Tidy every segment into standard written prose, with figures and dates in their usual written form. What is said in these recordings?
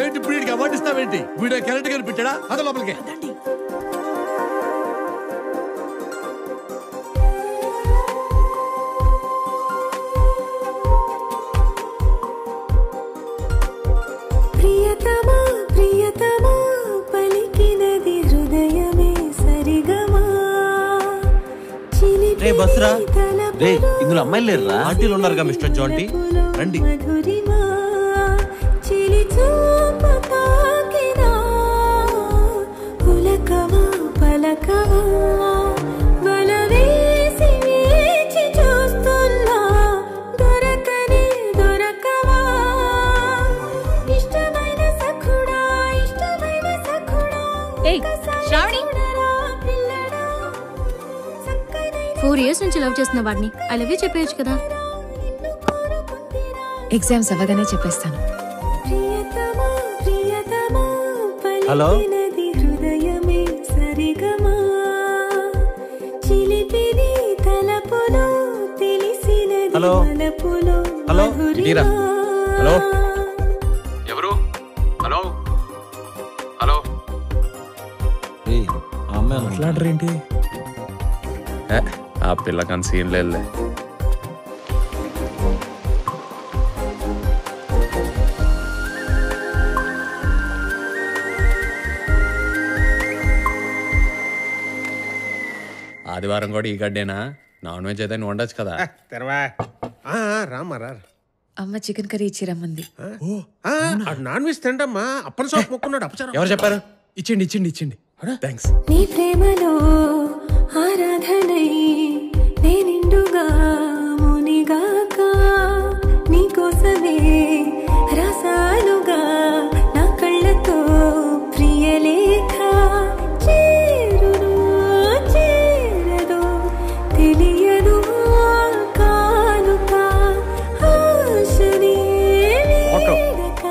ఏంటి ఇప్పుడు వీడికి అవార్డు ఇస్తావేంటి? వీడియో కరెక్ట్ గా పెట్టాడా? అదే లోపలికి. రే బస్రా రే, ఇందులో అమ్మాయిలు లేరురా, ఆంటీలు ఉన్నారుగా మిస్టర్ జాంటీ, రండి. శ్రావణి 4 years నుంచి లవ్ చేస్తున్న వాడిని ఐ లవ్ యూ చెప్పేయచ్చు కదా. ఎగ్జామ్స్ అవ్వగానే చెప్పేస్తాను. హలో హలో హలో ఇటీరా. హలో ఎవరు? హలో హలో ఆ అమ్మాయి మాట్లాడరేంటి? ఆ పిల్లకని సీన్ లేదులే. ఆదివారం కూడా ఈ గడ్డేనా? నాన్ వెజ్ అయితే నువ్వు వండొచ్చు కదా. రామా అమ్మ చికెన్ కర్రీ ఇచ్చి రమ్మంది. Non veg తింటమ్మా. అప్పని సోపు మొక్కున్నాడు. అప్పచారు ఎవరు చెప్పారు? ఇచ్చిండి ఇచ్చిండి ఇచ్చిండి. థ్యాంక్స్. నీ ప్రేమలో ఆరాధనై నేనిండుగా మునిగాక నీకోసమే రసాలుగా నా కళ్ళతో ప్రియలేఖ చేరును చేరదు తెలియదు కానుక ఆశనే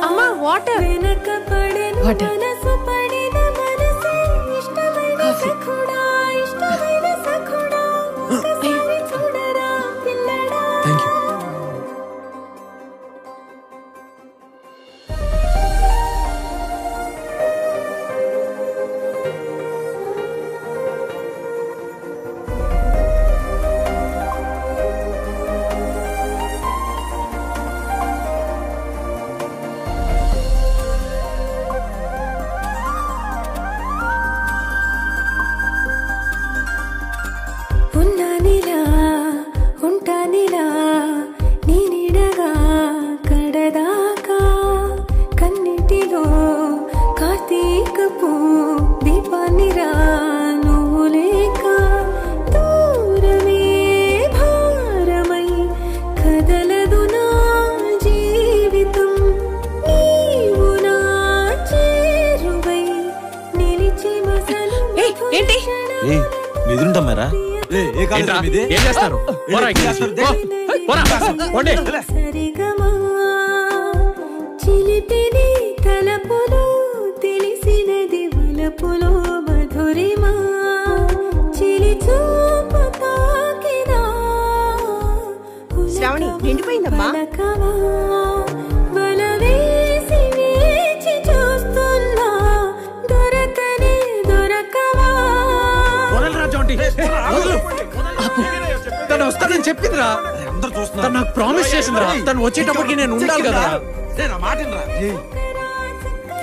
అమ్మా వాటర్ వెనకపడెను మనసు పడిన మనసే ఇష్టమైన సఖుడా ఇష్టమైన సఖుడా ఒకసారి చూడరా పిల్లడా. Thank you. ఉన్నానిలా ఉంటానిలా నీ నీడగా కడదాకా కన్నిటిలో కార్తీకపు దీపాన్నిరా నువ్వు లేక దూరమే భారమై కదలదు నా జీవితం నీవు నా చేరువై నిలిచి మసలు ఏంటి? నిద్రుంటామారా? ఏం చేస్తారు? సరిగమా చిలిపిని తలపులో తెలిసినది వలపులో మధురిమా చిలి చూపు తాకినా శ్రావణి నిండిపోయిందమ్మా. వల వేసి వేచి చూస్తున్నా దొరకనే దొరకవా. తను వస్తానని చెప్పిందిరా. అందరు చూస్తున్నారు. తను నాకు ప్రామిస్ చేసిందిరా. తను వచ్చేటప్పటికి నేను ఉండాలి కదా.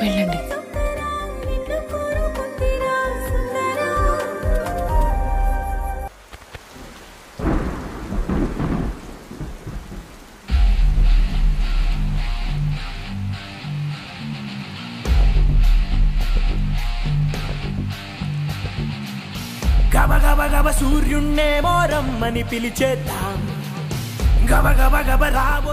వెళ్ళండి. గబ గబ గబ సూర్యున్నేమో రమ్మని పిలిచేద్దాం. గబ గబ గబ రాబో